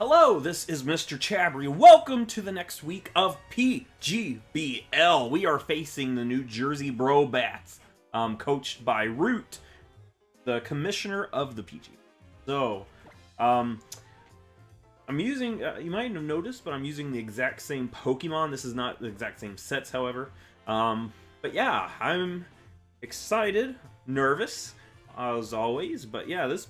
Hello, this is Mr. Chabry. Welcome to the next week of PGBL. We are facing the New Jersey Brobats, coached by Root, the commissioner of the PG. So, I'm using, you might have noticed, but I'm using the exact same Pokemon. This is not the exact same sets, however. But yeah, I'm excited, nervous, as always. But yeah, this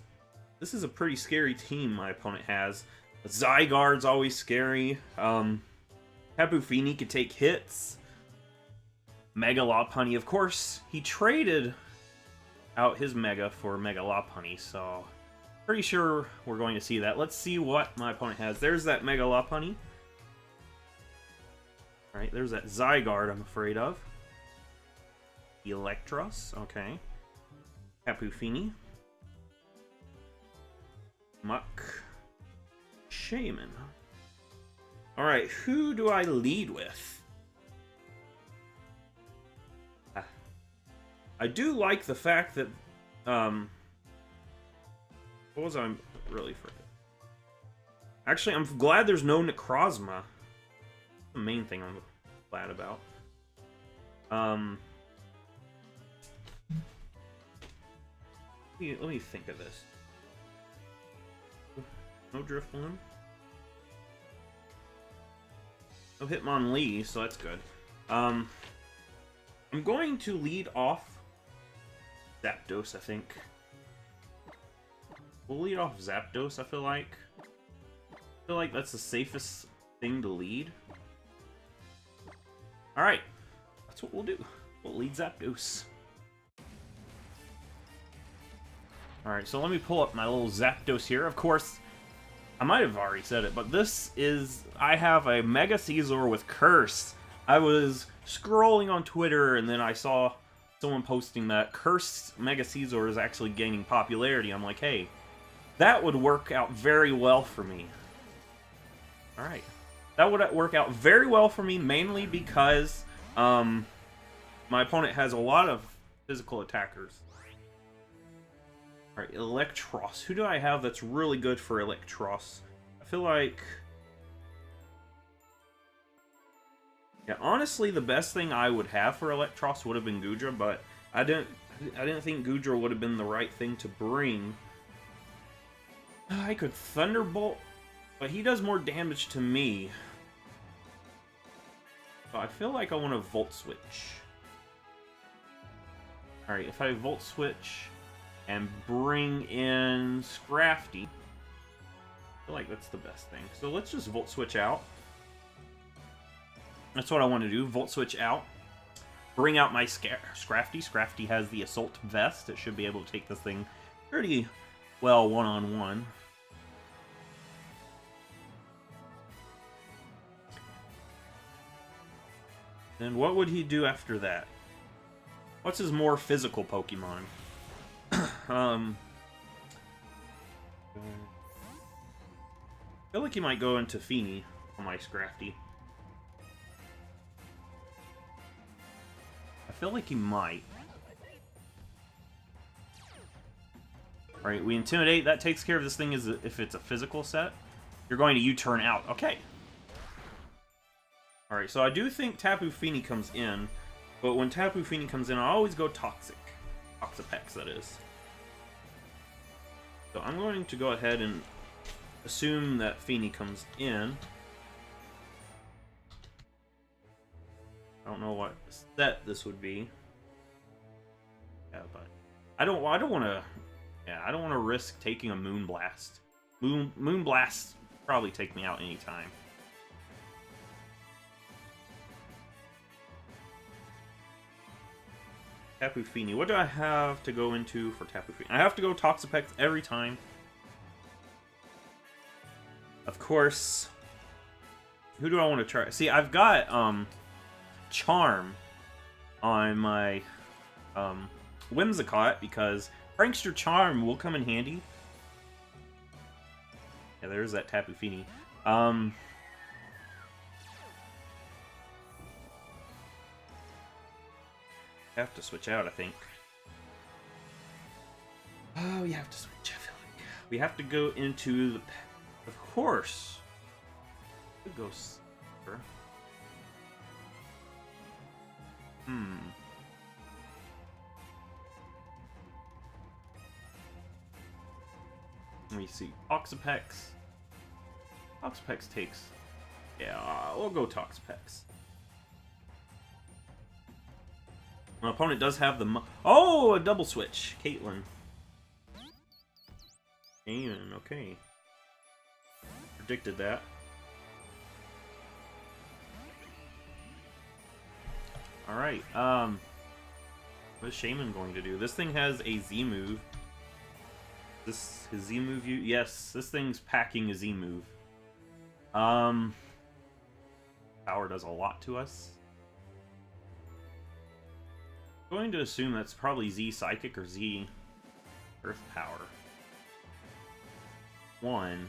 is a pretty scary team my opponent has. Zygarde's always scary. Tapu Fini could take hits. Mega Lopunny, of course, he traded out his Mega for Mega Lopunny, so pretty sure we're going to see that. Let's see what my opponent has. There's that Mega Lopunny. Alright, there's that Zygarde I'm afraid of. Electros, okay. Tapu Fini. Muck. Shaman. Alright, who do I lead with? I do like the fact that, what was I really for? Actually, I'm glad there's no Necrozma. The main thing I'm glad about. Let me think of this. No Drifloon. No Hitmonlee, so that's good. I'm going to lead off Zapdos, I think. We'll lead off Zapdos, I feel like. I feel like that's the safest thing to lead. Alright. That's what we'll do. We'll lead Zapdos. Alright, so let me pull up my little Zapdos here. Of course, I might have already said it, but this is... I have a Mega Caesar with Curse. I was scrolling on Twitter, and then I saw someone posting that Curse Mega Caesar is actually gaining popularity. I'm like, hey, that would work out very well for me. Alright. That would work out very well for me, mainly because my opponent has a lot of physical attackers. Alright, Electros. Who do I have that's really good for Electros? I feel like... yeah, honestly, the best thing I would have for Electros would have been Goodra, but I didn't think Goodra would have been the right thing to bring. I could Thunderbolt, but he does more damage to me. So I feel like I want to Volt Switch. Alright, if I Volt Switch and bring in Scrafty, I feel like that's the best thing. So let's just Volt Switch out. That's what I want to do. Volt Switch out. Bring out my Scrafty. Scrafty has the Assault Vest. It should be able to take this thing pretty well one-on-one. Then what would he do after that? What's his more physical Pokemon? I feel like he might go into Fini on my Scrafty. I feel like he might. Alright, we Intimidate. That takes care of this thing if it's a physical set. You're going to U-turn out. Okay. Alright, so I do think Tapu Fini comes in. But when Tapu Fini comes in, I always go Toxic. Toxapex, that is. So I'm going to go ahead and assume that Fini comes in. I don't know what set this would be. Yeah, but I don't want to. Yeah, I don't want to risk taking a Moonblast. Moonblast probably take me out anytime. Tapu Fini. What do I have to go into for Tapu Fini? I have to go Toxapex every time. Of course. Who do I want to try? See, I've got Charm on my Whimsicott because Prankster Charm will come in handy. Yeah, there's that Tapu Fini. Have to switch out, I think. Oh, you have to switch, I feel like. We have to go into the... Of course. Could go Silver. Let me see. Toxapex. Toxapex takes... Yeah, we'll go Toxapex. My opponent does have the... Oh, a double switch. Caitlyn. Aiden, okay. Predicted that. Alright, what is Shaman going to do? This thing has a Z move. This his Z move you? Yes, this thing's packing a Z move. Power does a lot to us. I'm going to assume that's probably Z Psychic or Z Earth Power. 1.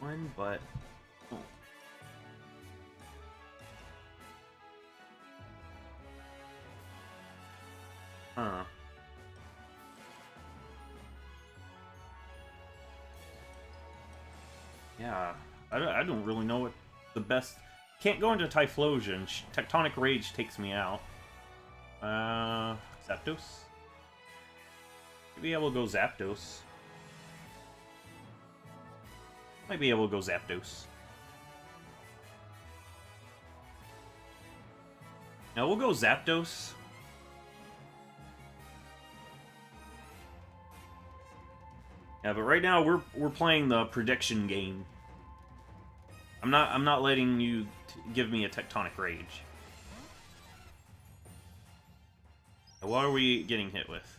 One, but... Oh. Huh. Yeah, I don't really know what the best... Can't go into Typhlosion. Tectonic Rage takes me out. Zapdos? Might be able to go Zapdos. Might be able to go Zapdos. Now we'll go Zapdos. Yeah, but right now we're playing the prediction game. I'm not letting you give me a Tectonic Rage. Now, what are we getting hit with?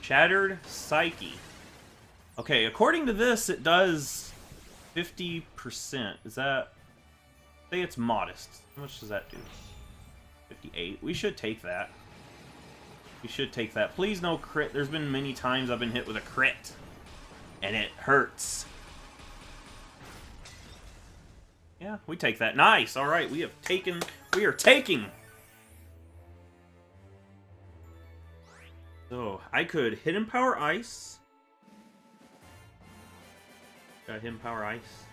Shattered Psyche. Okay, according to this, it does 50%. Is that... Say it's modest. How much does that do? 58. We should take that. We should take that. Please no crit. There's been many times I've been hit with a crit. And it hurts. Yeah, we take that. Nice! Alright, we are taking... So, I could Hidden Power Ice. Got Hidden Power Ice.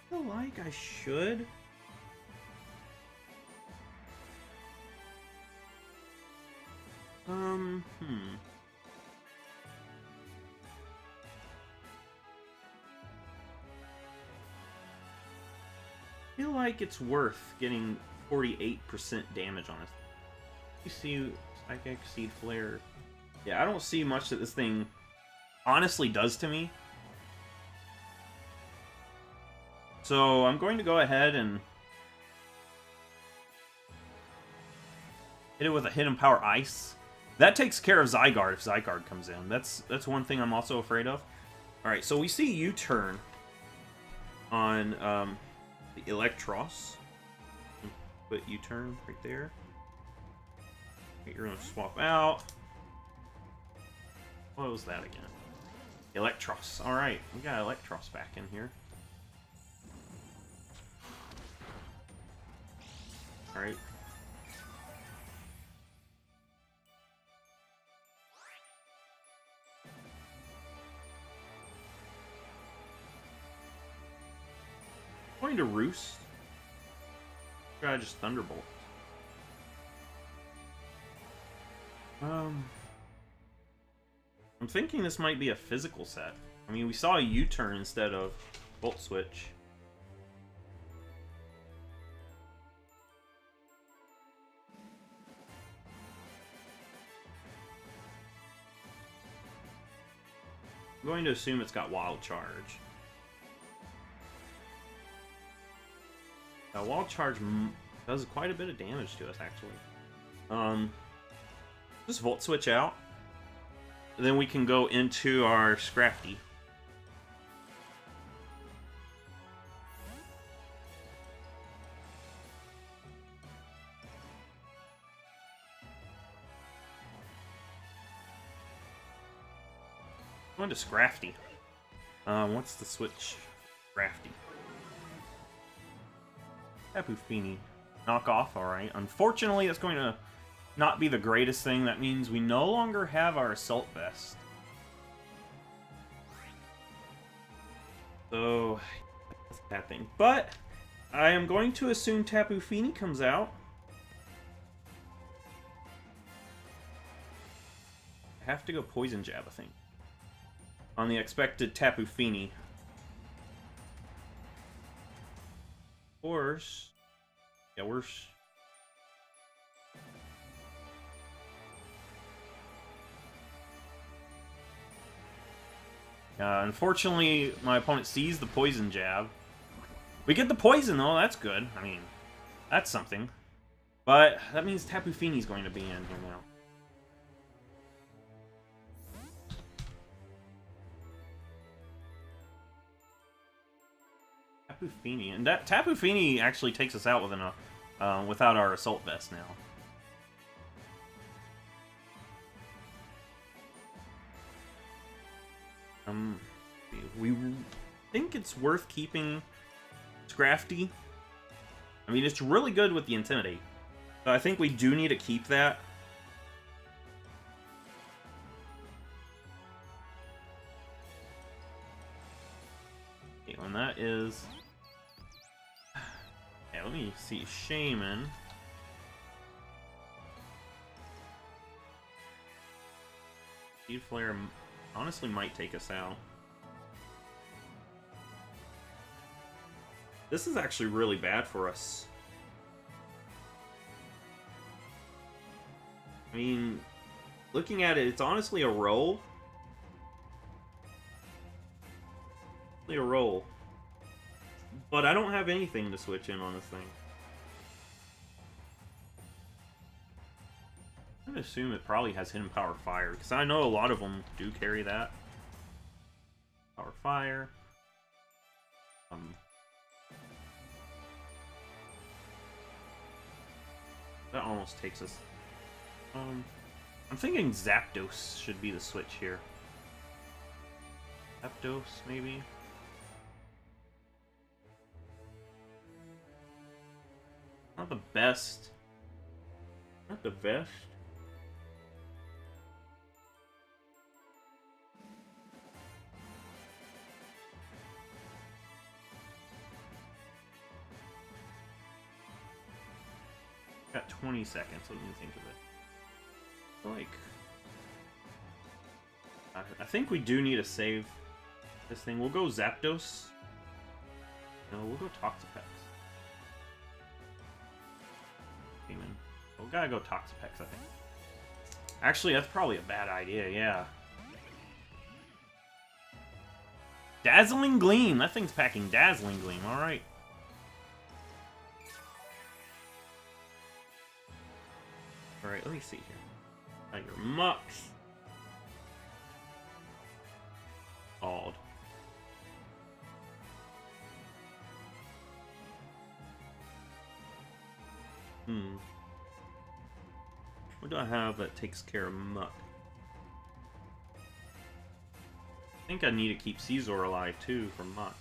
I feel like I should. I feel like it's worth getting 48% damage on it. You see Psychic Seed Flare. Yeah, I don't see much that this thing honestly does to me. So I'm going to go ahead and hit it with a Hidden Power Ice. That takes care of Zygarde if Zygarde comes in. That's one thing I'm also afraid of. Alright, so we see U-turn on the Electros. Put U-turn right there. You're going to swap out. What was that again? Electros. Alright, we got Electros back in here. Alright. Going to Roost. Try just Thunderbolt. I'm thinking this might be a physical set. I mean, we saw a U-turn instead of Volt Switch. I'm going to assume it's got Wild Charge. Now, Wild Charge does quite a bit of damage to us, actually. Just Volt Switch out. And then we can go into our Scrafty. Going to Scrafty. What's the switch? Scrafty. Tapu Fini. Knock off, alright. Unfortunately, that's going to not be the greatest thing. That means we no longer have our Assault Vest. So, that's a bad thing. But, I am going to assume Tapu Fini comes out. I have to go Poison Jab, I think. On the expected Tapu Fini. Of course. Yeah, we're... unfortunately, my opponent sees the Poison Jab. We get the Poison, though. That's good. I mean, that's something. But that means Tapu Fini's going to be in here now. Tapu Fini. And that Tapu Fini actually takes us out without our Assault Vest now. We think it's worth keeping Scrafty. I mean, it's really good with the Intimidate. So I think we do need to keep that. Okay, and that is... Yeah, let me see. Shaman. Seed Flare honestly might take us out. This is actually really bad for us. I mean, looking at it, it's honestly a roll. A roll. But I don't have anything to switch in on this thing. I'm gonna assume it probably has Hidden Power Fire, because I know a lot of them do carry that. Power Fire. That almost takes us... I'm thinking Zapdos should be the switch here. Zapdos, maybe? Not the best. Not the best. Got 20 seconds, let me think of it. I think we do need to save this thing. We'll go Zapdos. No, we'll go Toxapex. Demon. We gotta go Toxapex, I think. Actually, that's probably a bad idea, yeah. Dazzling Gleam! That thing's packing Dazzling Gleam, alright. Alright, let me see here. Tiger Mux. Odd. What do I have that takes care of Muck? I think I need to keep Caesar alive too for Muck.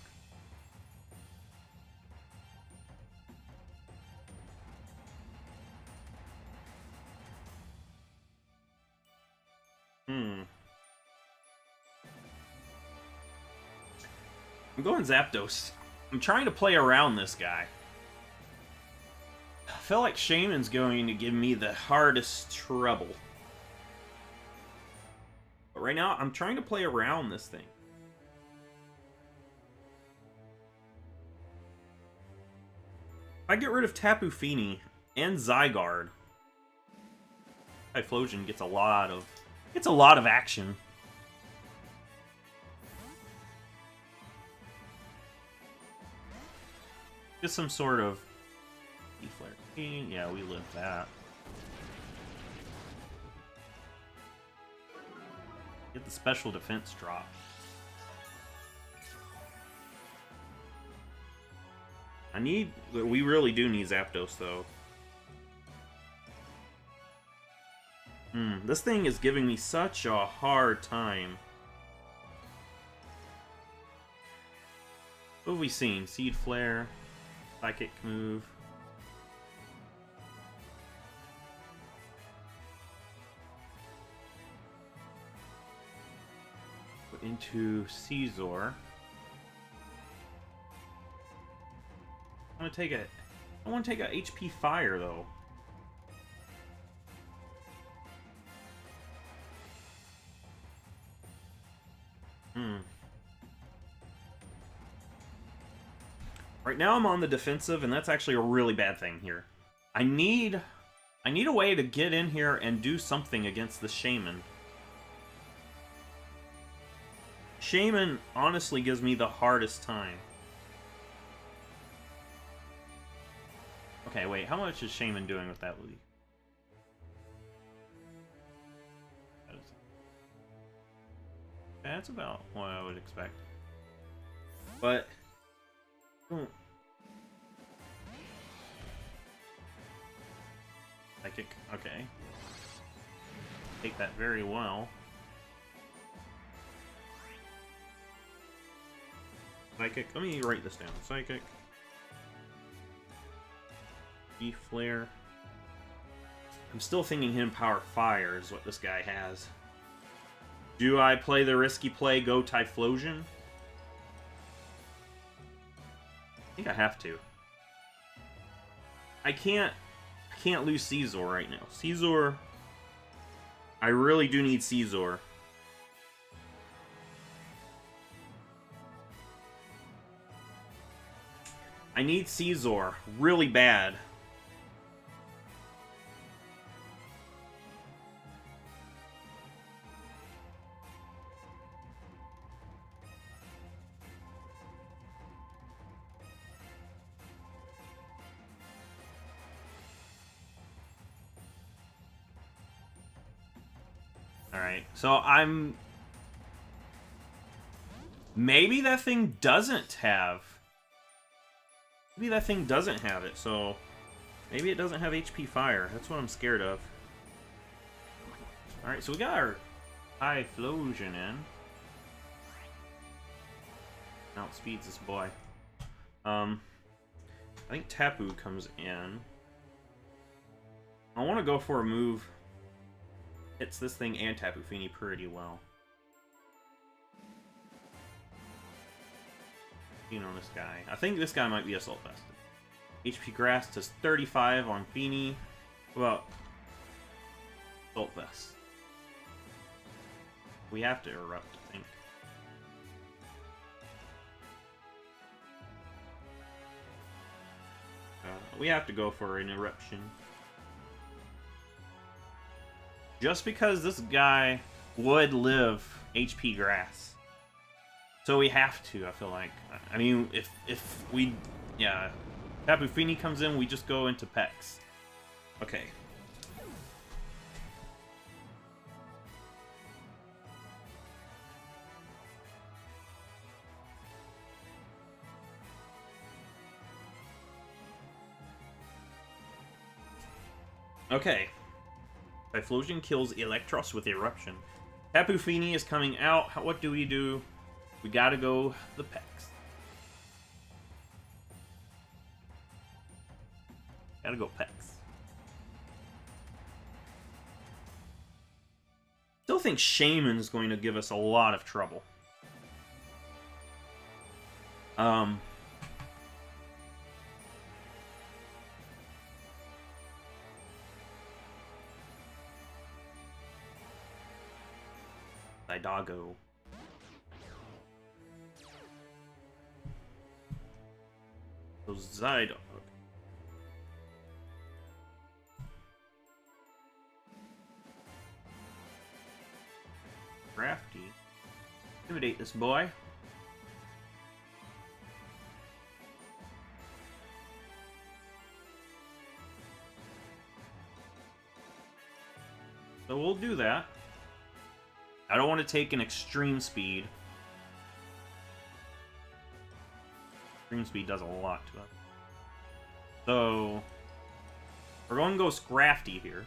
I'm going Zapdos. I'm trying to play around this guy. I feel like Shaman's going to give me the hardest trouble. But right now, I'm trying to play around this thing. If I get rid of Tapu Fini and Zygarde, Typhlosion gets a lot of action. Just some sort of flare. Yeah, we lived that. Get the special defense drop. We really do need Zapdos though. This thing is giving me such a hard time. What have we seen? Seed Flare, Psychic move. into Caesar. I want to take a... I want to take a HP Fire, though. Right now I'm on the defensive, and that's actually a really bad thing here. I need a way to get in here and do something against the Shaman. Shaman honestly gives me the hardest time. Okay, wait, how much is Shaman doing with that lead? That's about what I would expect. But... Psychic, okay. Take that very well. Psychic, let me write this down. Psychic. Flare. I'm still thinking him Power Fire is what this guy has. Do I play the risky play, go Typhlosion? I think I have to. I can't lose Caesar right now. Caesar, I really do need Caesar. I need Caesar really bad. Alright, so I'm... Maybe that thing doesn't have... Maybe that thing doesn't have it, so... Maybe it doesn't have HP Fire. That's what I'm scared of. Alright, so we got our Typhlosion in. Outspeeds this boy. I think Tapu comes in. I want to go for a move... Hits this thing and Tapu Fini pretty well. You know this guy. I think this guy might be Assault Vested. HP Grass does 35 on Fini. What about Assault Vest? We have to Erupt, I think. We have to go for an Eruption. Just because this guy would live HP Grass. So we have to, I feel like. I mean, if we... Yeah. Tapu Fini comes in, we just go into Pex. Okay. Okay. Typhlosion kills Electros with Eruption. Tapu Fini is coming out. What do? We gotta go the Pex. Gotta go Pex. Still think Shaman is going to give us a lot of trouble. Doggo. So Zydog. Crafty. Intimidate this boy. So we'll do that. I don't want to take an Extreme Speed. Extreme Speed does a lot to it. So, we're going to go Scrafty here.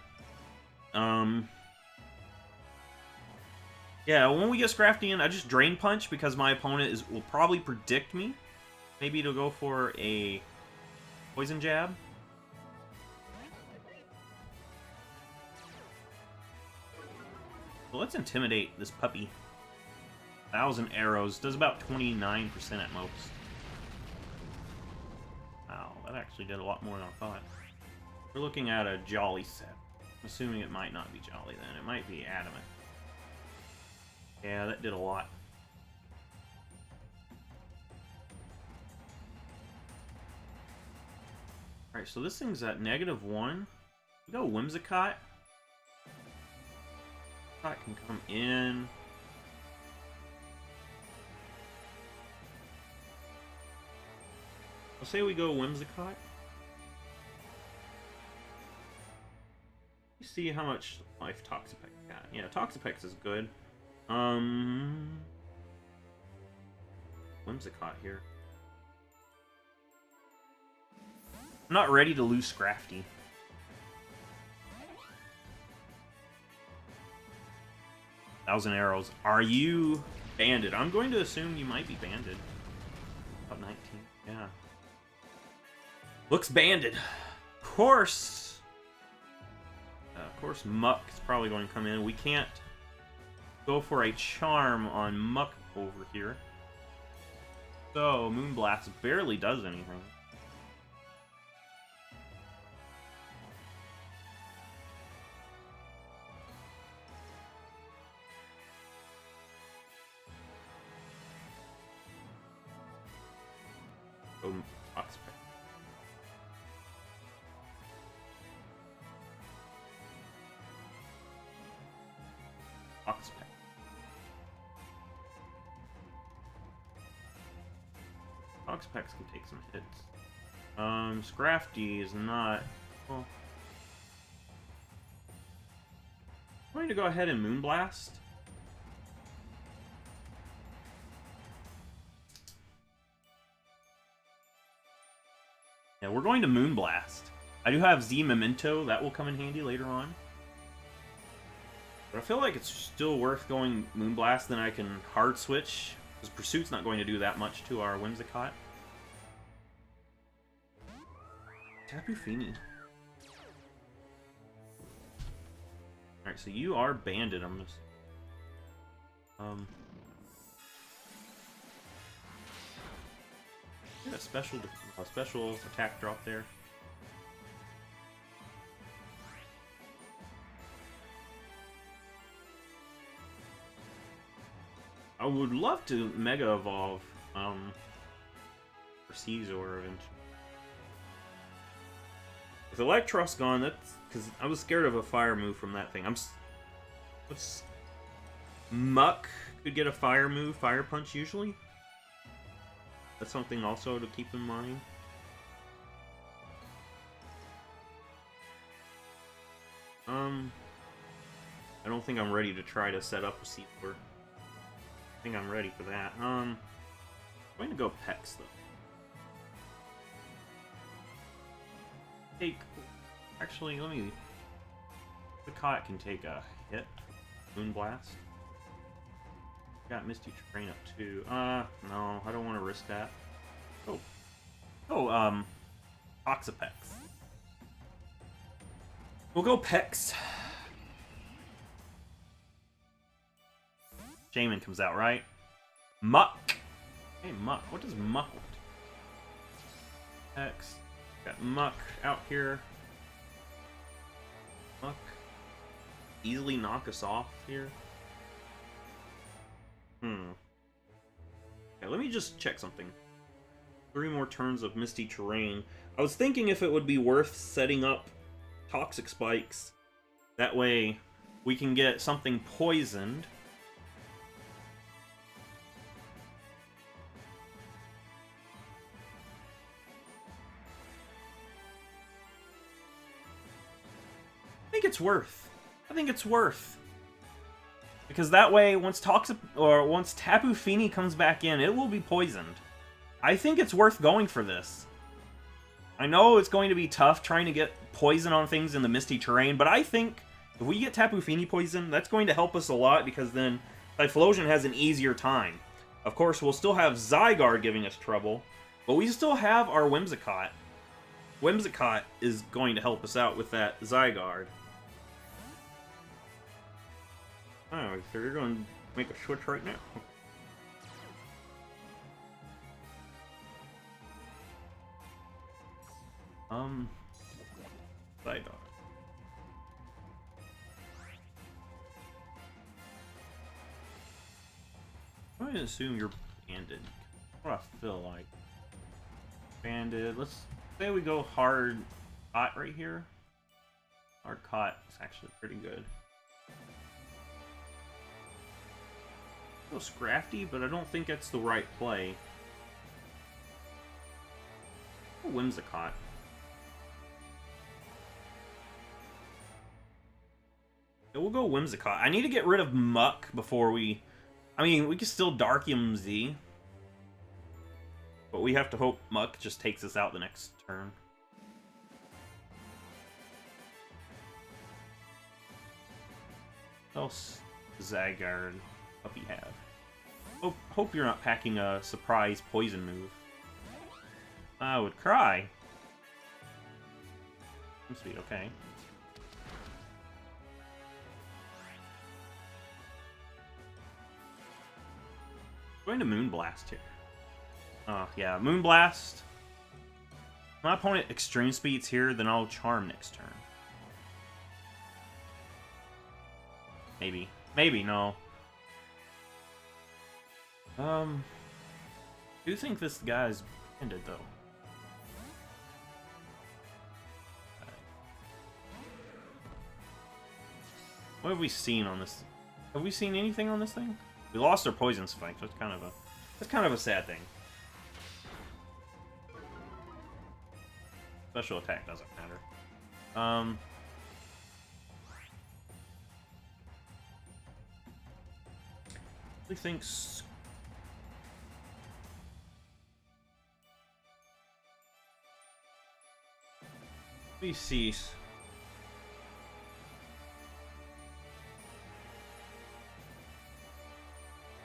Yeah, when we get Scrafty in, I just Drain Punch because my opponent will probably predict me. Maybe to go for a Poison Jab. So let's intimidate this puppy. 1,000 arrows. Does about 29% at most. Wow, that actually did a lot more than I thought. We're looking at a Jolly set. I'm assuming it might not be Jolly then. It might be Adamant. Yeah, that did a lot. Alright, so this thing's at -1. We go Whimsicott. That can come in. I'll say we go Whimsicott. You see how much life Toxapex got. Yeah, Toxapex is good. Whimsicott here. I'm not ready to lose Scrafty. Thousand arrows. Are you banded? I'm going to assume you might be banded. About 19. Yeah. Looks banded. Of course, Muck is probably going to come in. We can't go for a charm on Muck over here. So, Moonblast barely does anything. Oh, Toxapex. Toxapex. Toxapex can take some hits. Scrafty is not... Well, I'm going to go ahead and Moonblast. Yeah, we're going to Moonblast. I do have Z Memento. That will come in handy later on. But I feel like it's still worth going Moonblast. Then I can hard switch. Because Pursuit's not going to do that much to our Whimsicott. Tapu Fini. Alright, so you are banded. I'm just... a special attack drop there. I would love to Mega Evolve for Caesar eventually. With Electros gone, that's because I was scared of a fire move from that thing. Muck could get a fire move, Fire Punch usually. That's something also to keep in mind. I don't think I'm ready to try to set up a Caesar. I think I'm ready for that. I'm going to go Pex though. Actually, let me... The Cot can take a hit. Moonblast. Got Misty Terrain up too. No, I don't want to risk that. Toxapex. We'll go Pex. Shaman comes out, right? Muck. Hey, Muck. What does Muck want? X. Got Muck out here. Muck. Easily knock us off here. Okay, let me just check something. 3 more turns of Misty Terrain. I was thinking if it would be worth setting up Toxic Spikes. That way we can get something poisoned. I think it's worth. Because that way, once Tapu Fini comes back in, it will be poisoned. I think it's worth going for this. I know it's going to be tough trying to get poison on things in the Misty Terrain, but I think if we get Tapu Fini poison, that's going to help us a lot, because then Typhlosion has an easier time. Of course, we'll still have Zygarde giving us trouble, but we still have our Whimsicott. Whimsicott is going to help us out with that Zygarde. Oh, so you're going to make a switch right now. Side dog. I'm going to assume you're banded. What do I feel like? Banded. Let's say we go hard caught right here. Hard caught is actually pretty good. Go Scrafty, but I don't think that's the right play. Whimsicott. Yeah, we'll go Whimsicott. I need to get rid of Muck before we... I mean, we can still Darkium Z. But we have to hope Muck just takes us out the next turn. What else does Zygarde Puppy have? Hope you're not packing a surprise poison move. I would cry. Sweet, okay. Going to Moonblast here. Oh, yeah, Moonblast. If my opponent Extreme Speed's here, then I'll Charm next turn. Maybe. Maybe, no. I do think this guy's ended, though. What have we seen on this? Have we seen anything on this thing? We lost our Poison Spike. That's kind of a sad thing. Special attack doesn't matter. He thinks. We cease.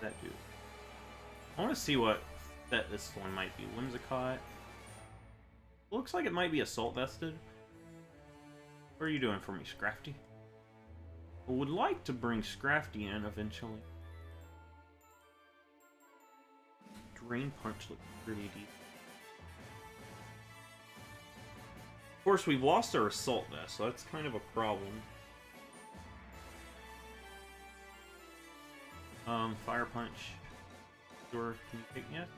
That dude. I want to see what that this one might be. Whimsicott. Looks like it might be Assault Vested. What are you doing for me, Scrafty? I would like to bring Scrafty in eventually. Drain Punch looks pretty deep. Of course, we've lost our Assault Vest, so that's kind of a problem. Fire Punch. Sure, can you take me yet?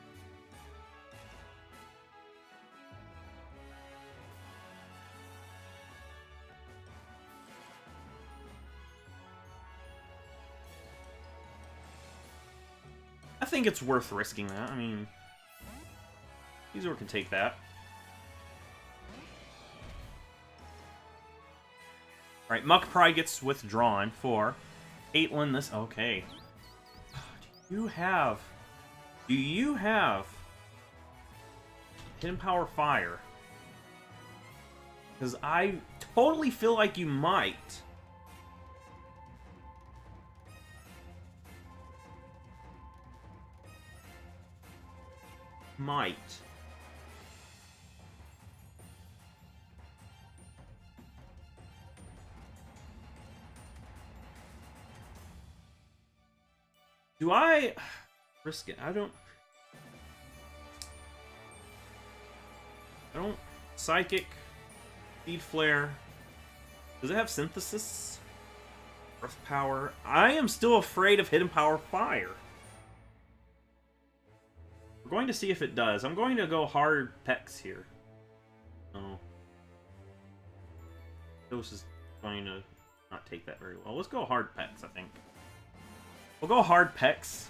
I think it's worth risking that. I mean, Uzor can take that. Alright, Muck probably gets withdrawn for Caitlyn this... Okay. Do you have Hidden Power Fire? Because I totally feel like you might. Do I risk it? I don't. Psychic. Speed Flare. Does it have Synthesis? Earth Power. I am still afraid of Hidden Power Fire. We're going to see if it does. I'm going to go hard Pex here. Oh. Dose is going to not take that very well. Let's go hard Pex, I think. We'll go hard Pex.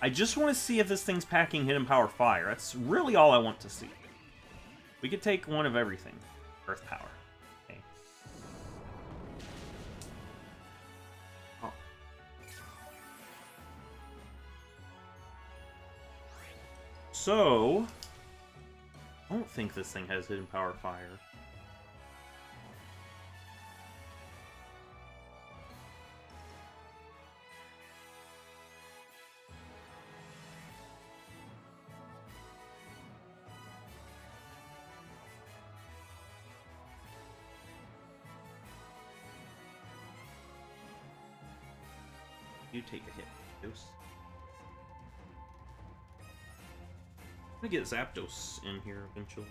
I just want to see if this thing's packing Hidden Power Fire. That's really all I want to see. We could take one of everything. Earth Power. Okay. Oh. So, I don't think this thing has Hidden Power Fire. You take a hit, Deuce. I'm gonna get Zapdos in here eventually.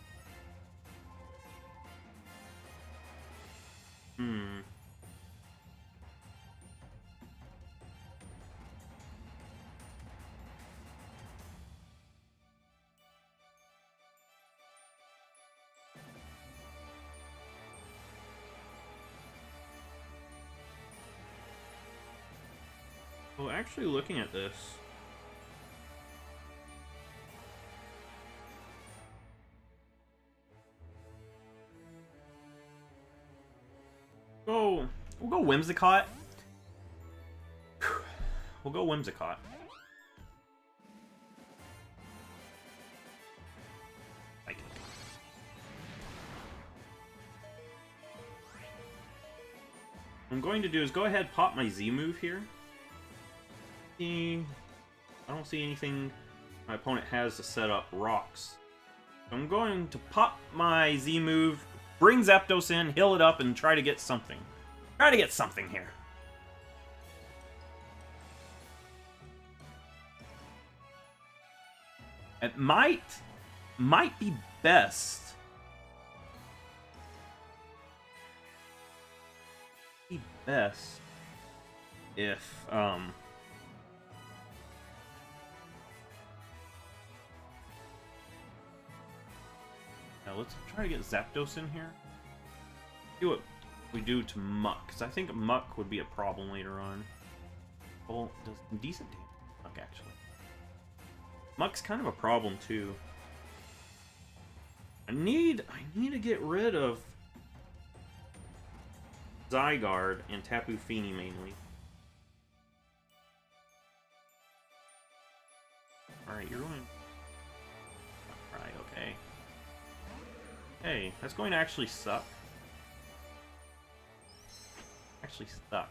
Well, actually looking at this, we'll go Whimsicott. We'll go Whimsicott. Like it. What I'm going to do is go ahead, pop my Z move here. I don't see anything my opponent has to set up rocks. So I'm going to pop my Z move, bring Zapdos in, heal it up, and try to get something. Try to get something here. It might be best. If now let's try to get Zapdos in here. See what we do to Muck, because I think Muck would be a problem later on. Well, does some decent damage to Muck actually. Muck's kind of a problem too. I need to get rid of Zygarde and Tapu Fini mainly. Alright, you're going. Alright, okay. Hey, that's going to actually suck. Actually stuck.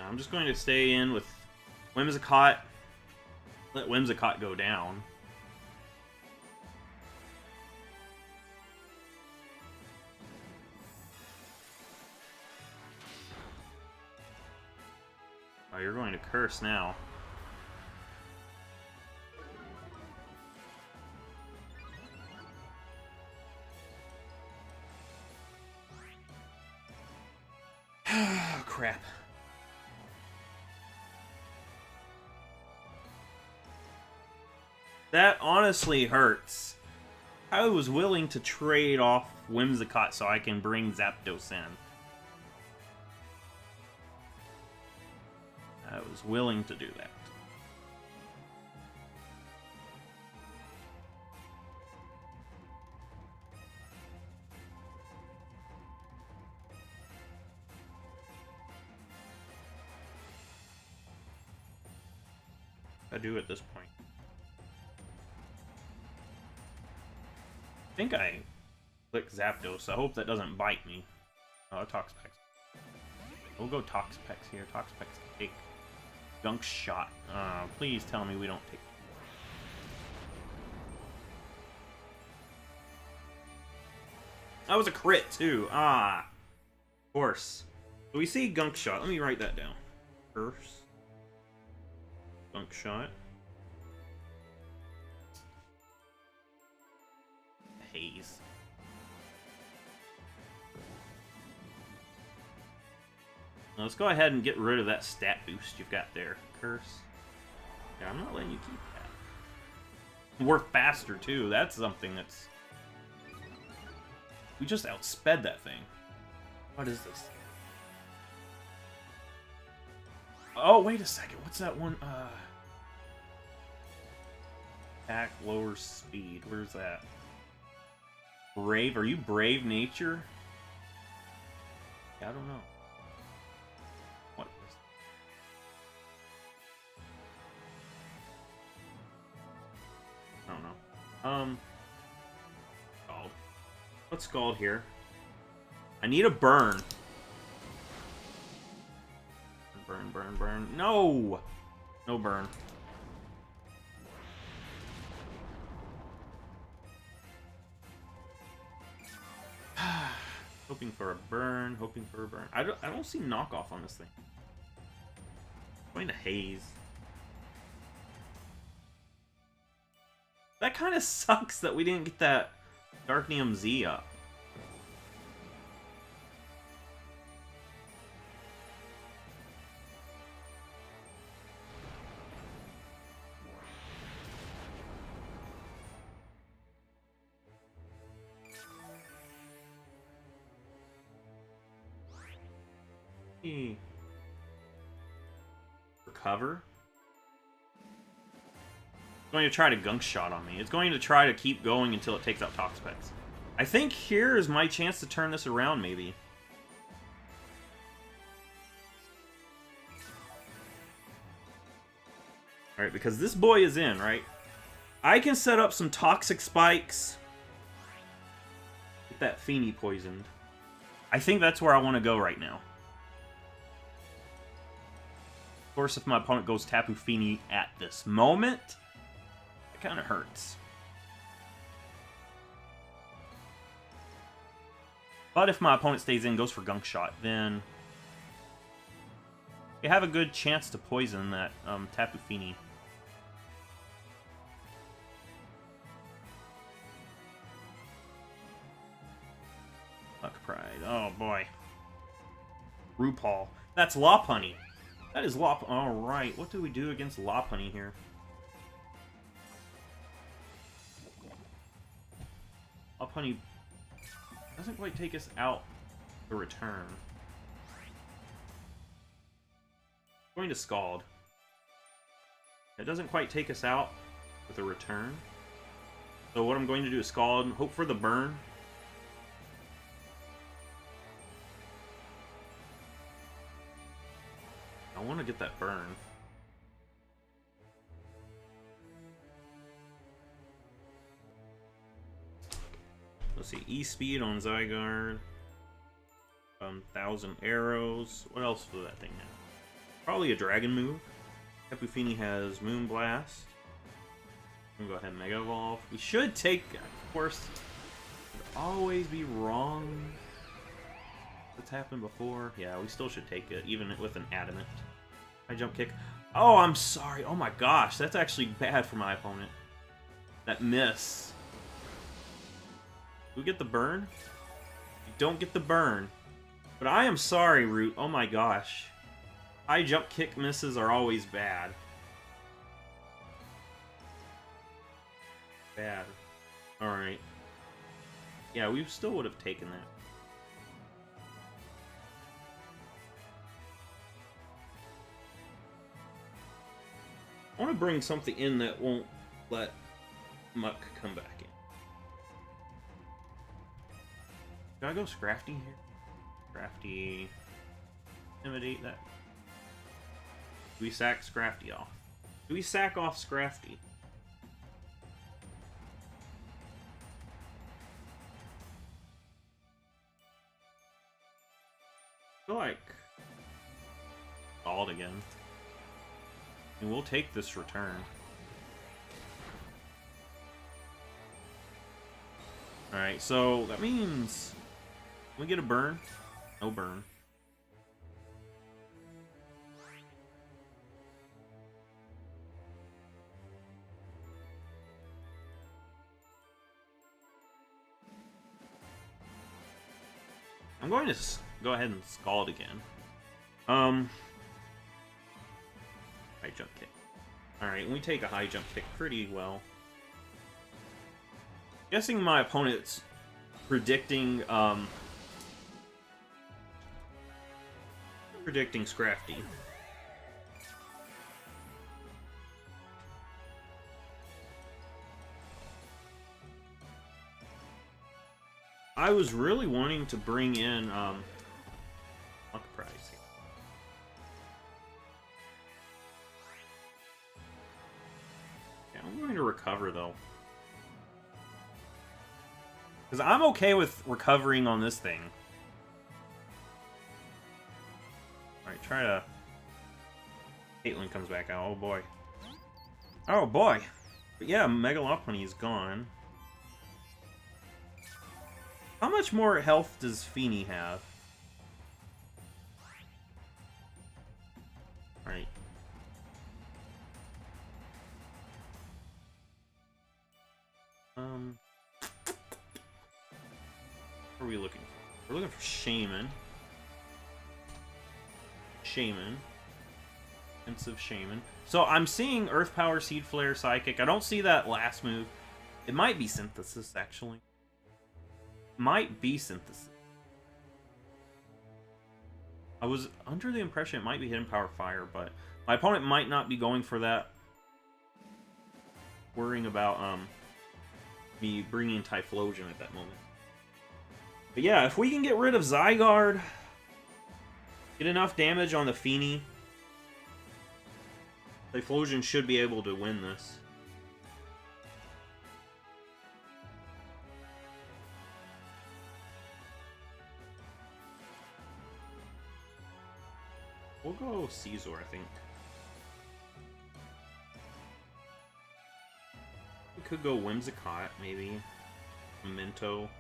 I'm just going to stay in with Whimsicott. Let Whimsicott go down. Oh, you're going to curse now. Oh, crap. That honestly hurts. I was willing to trade off Whimsicott so I can bring Zapdos in. I was willing to do that. I do at this point. I think I clicked Zapdos. I hope that doesn't bite me. Oh, Toxapex. We'll go Toxapex here. Toxapex can take Gunk Shot. Please tell me we don't take. That was a crit too. Ah, of course. So we see Gunk Shot. Let me write that down. Curse. Gunk Shot. Haze. Now let's go ahead and get rid of that stat boost you've got there. Curse. Yeah, I'm not letting you keep that. We're faster too. That's something that's... We just outsped that thing. What is this? Oh, wait a second. What's that one? Attack, lower speed. Where's that? Brave? Are you Brave Nature? Yeah, I don't know. What is I don't know. Scald. Let's Scald here. I need a burn. Burn, burn, burn. No! No burn. Hoping for a burn, hoping for a burn. I don't see knockoff on this thing. Going to haze. That kind of sucks that we didn't get that Darknium Z up. Recover. It's going to try to gunk shot on me. It's going to try to keep going until it takes out Toxapex. I think here is my chance to turn this around, maybe. Alright, because this boy is in, right? I can set up some toxic spikes. Get that Feeny poisoned. I think that's where I want to go right now. Of course, if my opponent goes Tapu Fini at this moment, it kind of hurts. But if my opponent stays in, goes for Gunk Shot, then you have a good chance to poison that Tapu Fini. Fuck Pride. Oh boy. RuPaul. That's Lopunny. That is Lop. Alright, what do we do against Lopunny here? Lopunny doesn't quite take us out the return. Going to Scald. It doesn't quite take us out with a return. So what I'm going to do is Scald and hope for the burn. I want to get that burn. Let's see, E-Speed on Zygarde. 1,000 arrows. What else for that thing now? Probably a Dragon move. Tapu Fini has Moonblast. I'm gonna go ahead and Mega Evolve. We should take, of course, could always be wrong. That's happened before. Yeah, we still should take it, even with an Adamant. High Jump Kick. Oh, I'm sorry. Oh my gosh, that's actually bad for my opponent. That miss. Do we get the burn? We don't get the burn. But I am sorry, Root. Oh my gosh. High Jump Kick misses are always bad. Bad. Alright. Yeah, we still would have taken that. I want to bring something in that won't let Muck come back in. Do I go Scrafty here? Scrafty. Intimidate that. Do we sack Scrafty off? Do we sack off Scrafty? I feel like Scald again. And we'll take this return. Alright, so that means we get a burn. No burn. I'm going to go ahead and Scald again. High Jump Kick. Alright, we take a High Jump Kick pretty well. Guessing my opponent's predicting, predicting Scrafty. I was really wanting to bring in, Luck Prize. Yeah, I'm going to recover, though. Because I'm okay with recovering on this thing. Alright, try to... Caitlyn comes back out. Oh, boy. Oh, boy! But yeah, Mega Lopunny is gone. How much more health does Feeny have? Alright. What are we looking for? We're looking for Shaman. Offensive Shaman. So I'm seeing Earth Power, Seed Flare, Psychic. I don't see that last move. It might be Synthesis, actually. Might be Synthesis. I was under the impression it might be Hidden Power Fire, but my opponent might not be going for that. Worrying about me bringing Typhlosion at that moment. But yeah, if we can get rid of Zygarde, get enough damage on the Feeny, Typhlosion should be able to win this. We'll go Caesar, I think. We could go Whimsicott, maybe. Memento.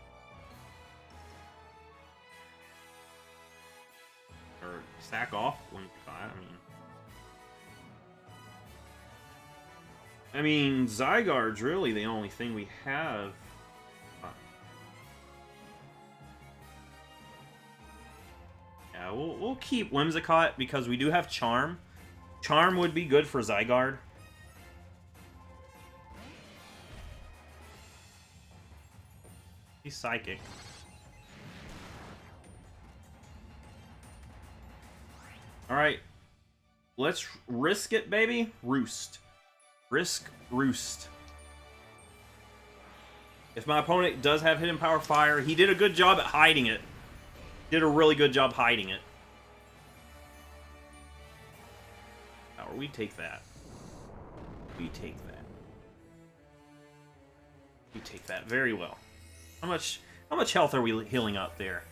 Or sack off Whimsicott, I mean, Zygarde's really the only thing we have. Yeah, we'll keep Whimsicott because we do have Charm. Charm would be good for Zygarde. He's Psychic. Alright. Let's risk it, baby. Roost. Risk Roost. If my opponent does have Hidden Power Fire, he did a good job at hiding it. Did a really good job hiding it. Or we take that. We take that. We take that very well. How much health are we healing up there?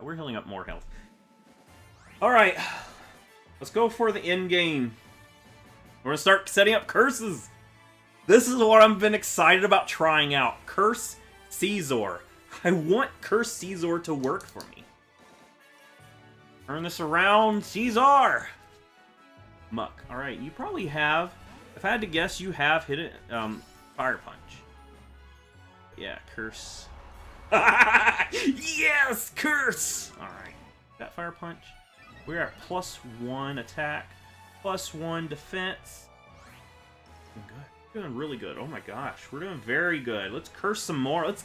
We're healing up more health. Alright. Let's go for the end game. We're gonna start setting up curses. This is what I've been excited about trying out. Curse Caesar. I want Curse Caesar to work for me. Turn this around, Caesar! Muck. Alright, you probably have... If I had to guess, you have hit it, Fire Punch. Yeah, Curse. Yes! Curse! Alright. That Fire Punch. We're at +1 attack. +1 defense. Good. We're doing really good. Oh my gosh. We're doing very good. Let's curse some more. Let's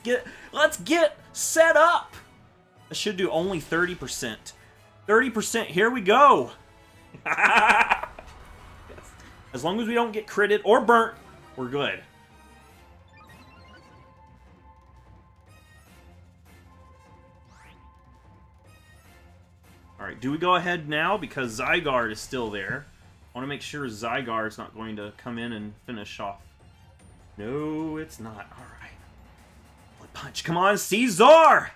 get set up! I should do only 30%. 30%. Here we go! Yes. As long as we don't get critted or burnt, we're good. Alright, do we go ahead now? Because Zygarde is still there. I want to make sure Zygarde's not going to come in and finish off. No, it's not. Alright. Bullet Punch. Come on, Caesar!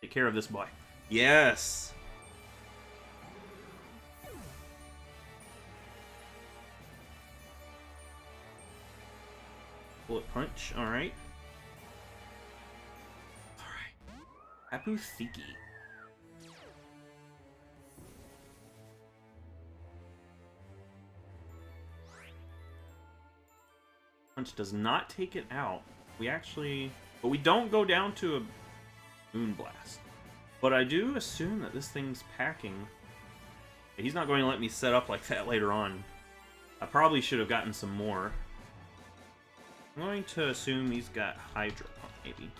Take care of this boy. Yes! Bullet Punch. Alright. Alright. Tapu Thiki. Punch does not take it out. We actually... But we don't go down to a Moonblast. But I do assume that this thing's packing. He's not going to let me set up like that later on. I probably should have gotten some more. I'm going to assume he's got Hydro Pump, maybe.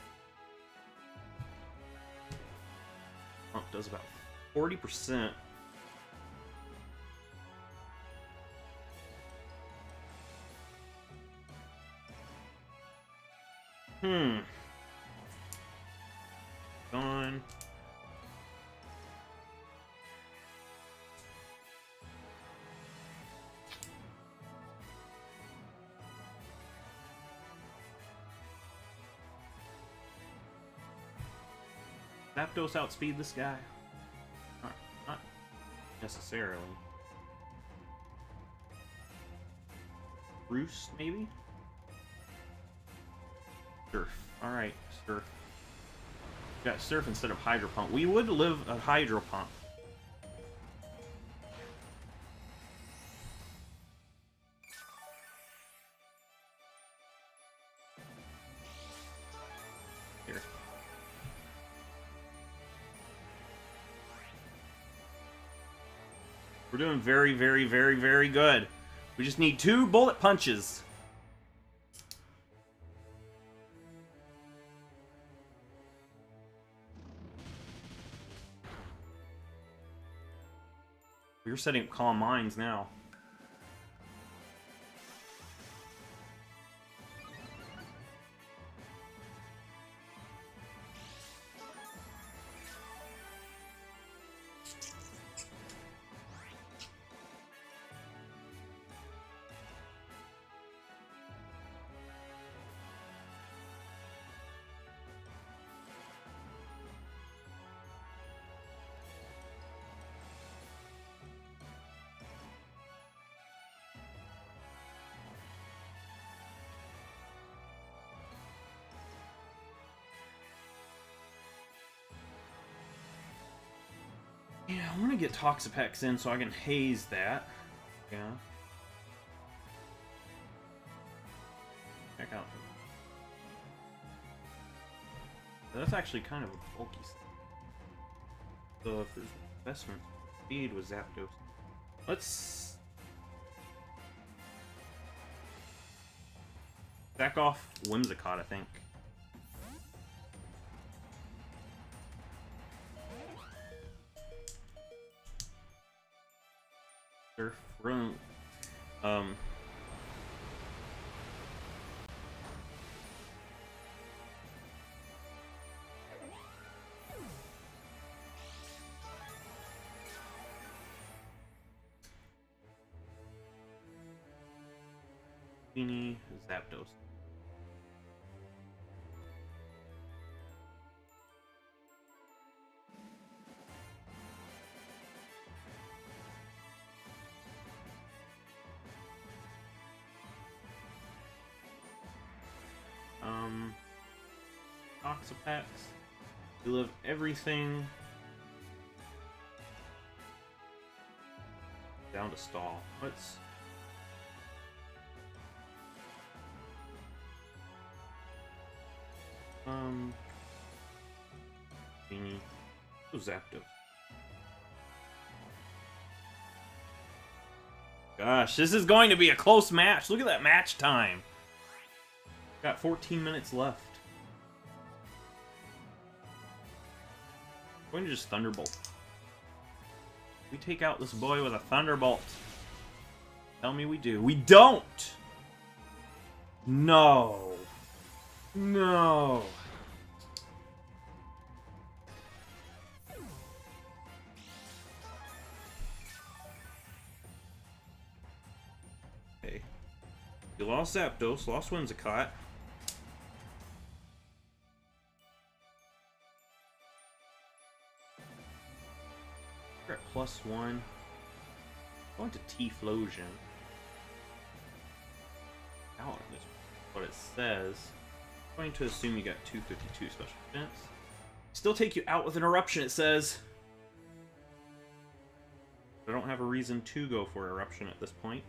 Pump does about 40%. Gone. Zapdos outspeed this guy? Not necessarily. Roost, maybe? Surf. Alright, Surf. Got Surf instead of Hydro Pump. We would live a Hydro Pump. Here. We're doing very, very, very, very good. We just need 2 bullet punches. We're setting up Calm Minds now. Yeah, I want to get Toxapex in so I can haze that. Yeah. Check out. That's actually kind of a bulky stuff. So if there's investment, speed with Zapdos. Let's back off Whimsicott, I think. Surf, run. Feeny, Zapdos. Toxapex. We live everything down to stall. Let's Beanie. Oh, Zapdos. Gosh, this is going to be a close match. Look at that match time. Got 14 minutes left. I'm going to just Thunderbolt. We take out this boy with a Thunderbolt. Tell me we do. We don't! No. No. Okay. You lost Zapdos, lost Whimsicott. We're at +1. Going to Typhlosion. Now this what it says. I'm going to assume you got 252 special defense. Still take you out with an eruption, it says. I don't have a reason to go for eruption at this point.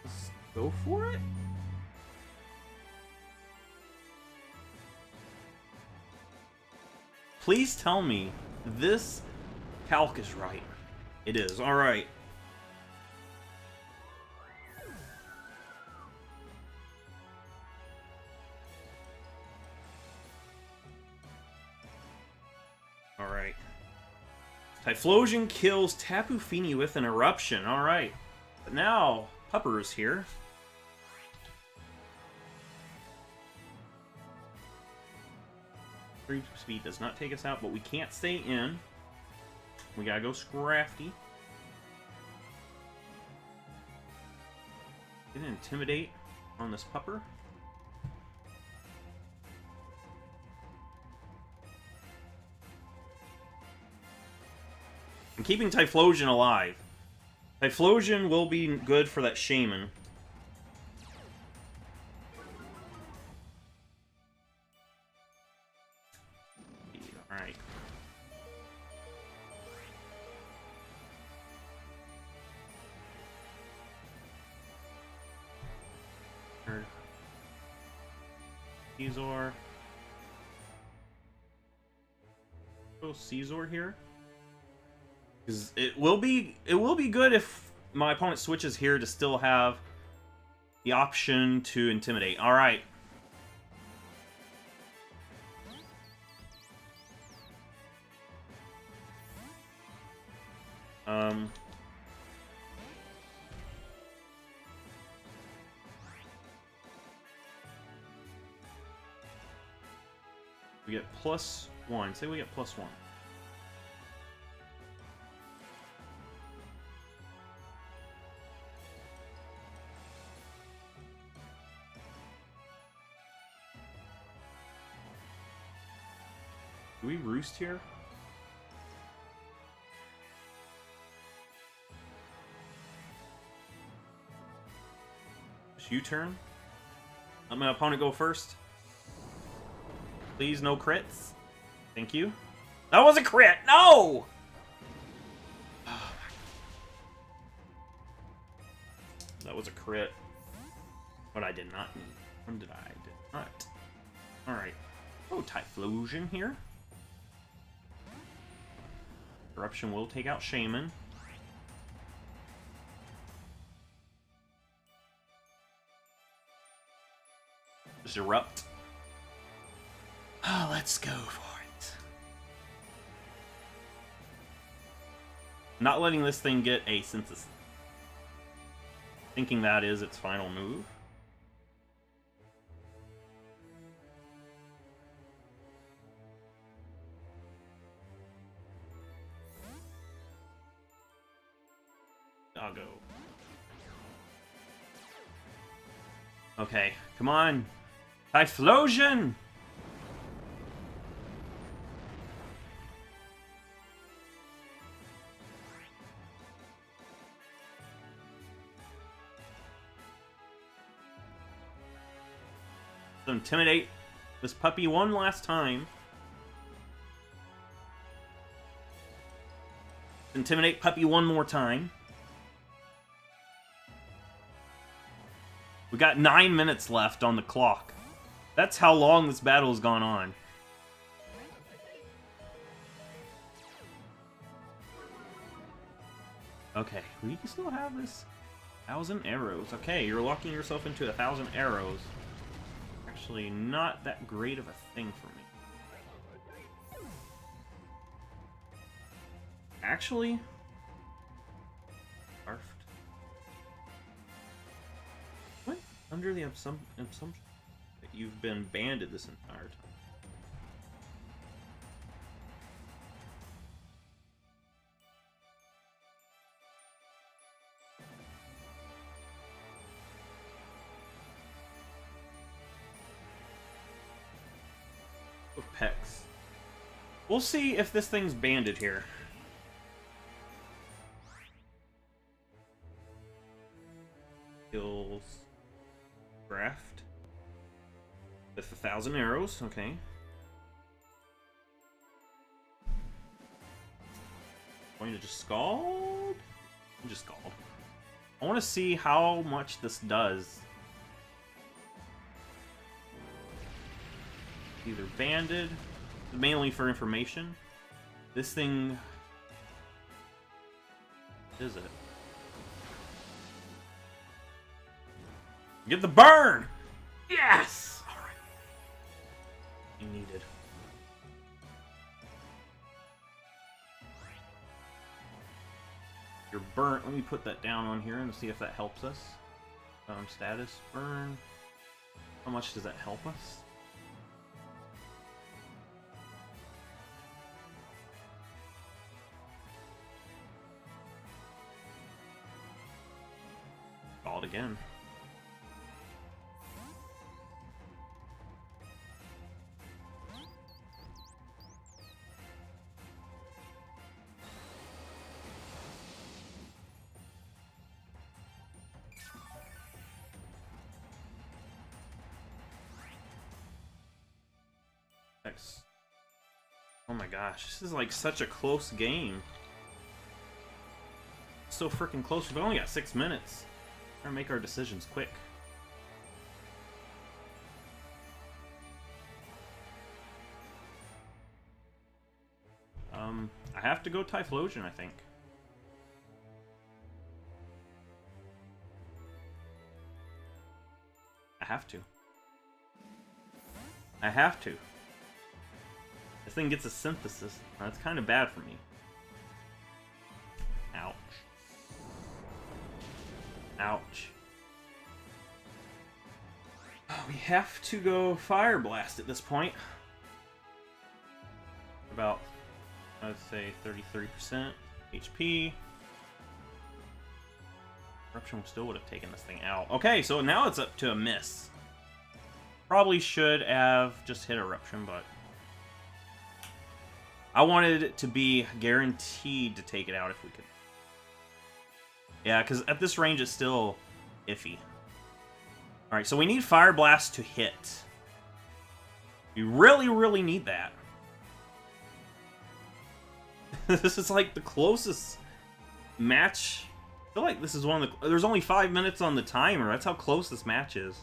Let's go for it. Please tell me this calc is right. It is. All right. All right. Typhlosion kills Tapu Fini with an eruption. All right. But now Pupper is here. Speed does not take us out, but we can't stay in. We gotta go Scrafty. Gonna Intimidate on this Pupper. I'm keeping Typhlosion alive. Typhlosion will be good for that Shaman. Alright. Caesar. Caesar here. Because it will be good if my opponent switches here to still have the option to intimidate. All right. We get +1. Say we get +1. Do we roost here? Just U-turn. Let my opponent go first. Please, no crits. Thank you. That was a crit! No! That was a crit. But I did not need. When did I? Did not. Alright. Oh, Typhlosion here. Corruption will take out Shaman. Just erupt. Oh, let's go for it. Not letting this thing get a synthesis. Thinking that is its final move. I'll go. Okay, come on. Typhlosion! So intimidate this puppy one last time. Intimidate puppy one more time. We got 9 minutes left on the clock. That's how long this battle has gone on. Okay, we still have this 1,000 arrows. Okay, you're locking yourself into 1,000 arrows. Actually, not that great of a thing for me. Actually, what? Under the assumption that you've been banded this entire time. With Pex. We'll see if this thing's banded here. Kills Draft with 1,000 arrows, okay. Going to just scald? Just scald. I want to see how much this does. Either banded, mainly for information. This thing... What is it? Get the burn! Yes! Alright. You needed. You're burnt. Let me put that down on here and see if that helps us. Status, burn. How much does that help us? Call it again. Oh my gosh, this is like such a close game. So freaking close. We've only got 6 minutes. We're gonna make our decisions quick. I have to go Typhlosion, I think. I have to. I have to. This thing gets a synthesis. That's kind of bad for me. Ouch. Ouch. We have to go Fire Blast at this point. About, I'd say, 33% HP. Eruption still would have taken this thing out. Okay, so now it's up to a miss. Probably should have just hit Eruption, but I wanted it to be guaranteed to take it out if we could. Yeah, because at this range it's still iffy. Alright, so we need Fire Blast to hit. We really, really need that. This is like the closest match. I feel like this is one of the... There's only 5 minutes on the timer. That's how close this match is.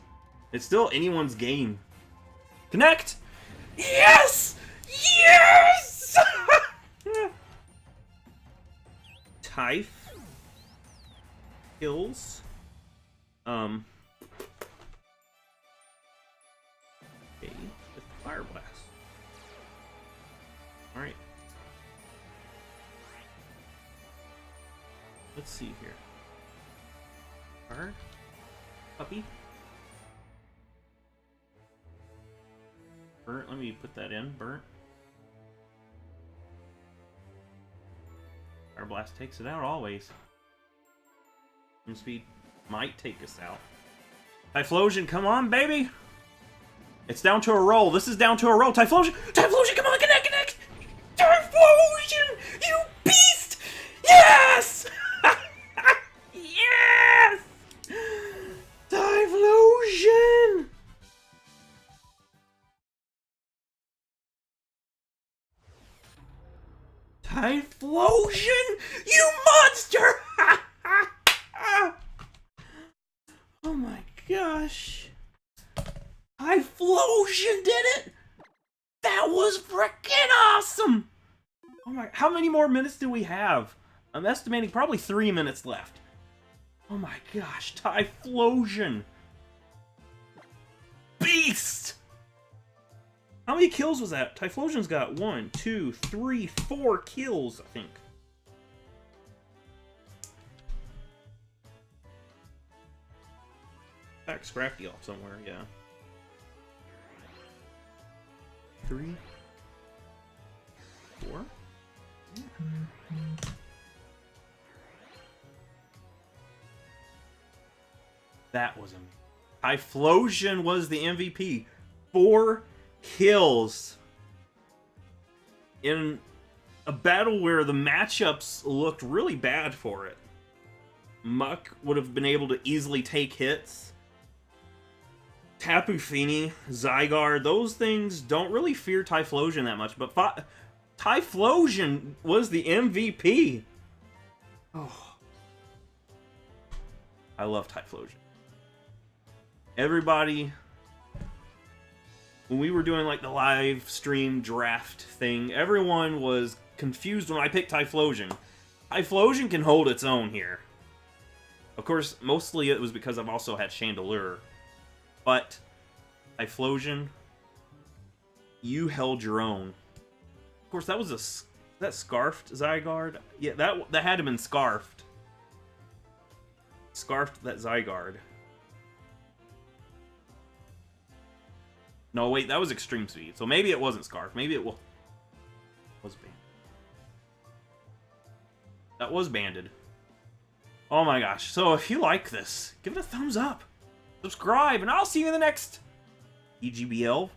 It's still anyone's game. Connect! Yes! Yes! Typh. Kills. Okay. With Fire Blast. Alright. Let's see here. Card. Puppy. Burnt. Let me put that in. Burnt. Fire Blast takes it out always. Some speed might take us out. Typhlosion, come on, baby! It's down to a roll. This is down to a roll. Typhlosion! Typhlosion, come on, connect, connect! Typhlosion! You beast! Yes! Yes! Typhlosion! Typhlosion! You monster! Oh my gosh. Typhlosion did it! That was freaking awesome! Oh my, how many more minutes do we have? I'm estimating probably 3 minutes left. Oh my gosh, Typhlosion! Beast! How many kills was that? Typhlosion's got 1, 2, 3, 4 kills, I think. Back Scrafty off somewhere, yeah. 3, 4. Yeah. That was amazing. Typhlosion was the MVP. 4 kills in a battle where the matchups looked really bad for it. Muck would have been able to easily take hits. Tapu Fini, Zygarde, those things don't really fear Typhlosion that much, but Typhlosion was the MVP. Oh, I love Typhlosion. Everybody, when we were doing like the live stream draft thing, everyone was confused when I picked Typhlosion. Typhlosion can hold its own here. Of course, mostly it was because I've also had Chandelure. But, Typhlosion, you held your own. Of course, that was that Scarfed Zygarde? Yeah, that had to have been Scarfed. Scarfed that Zygarde. No, wait, that was Extreme Speed. So maybe it wasn't Scarfed. Maybe it was Banded. That was Banded. Oh my gosh. So if you like this, give it a thumbs up. Subscribe, and I'll see you in the next PGBL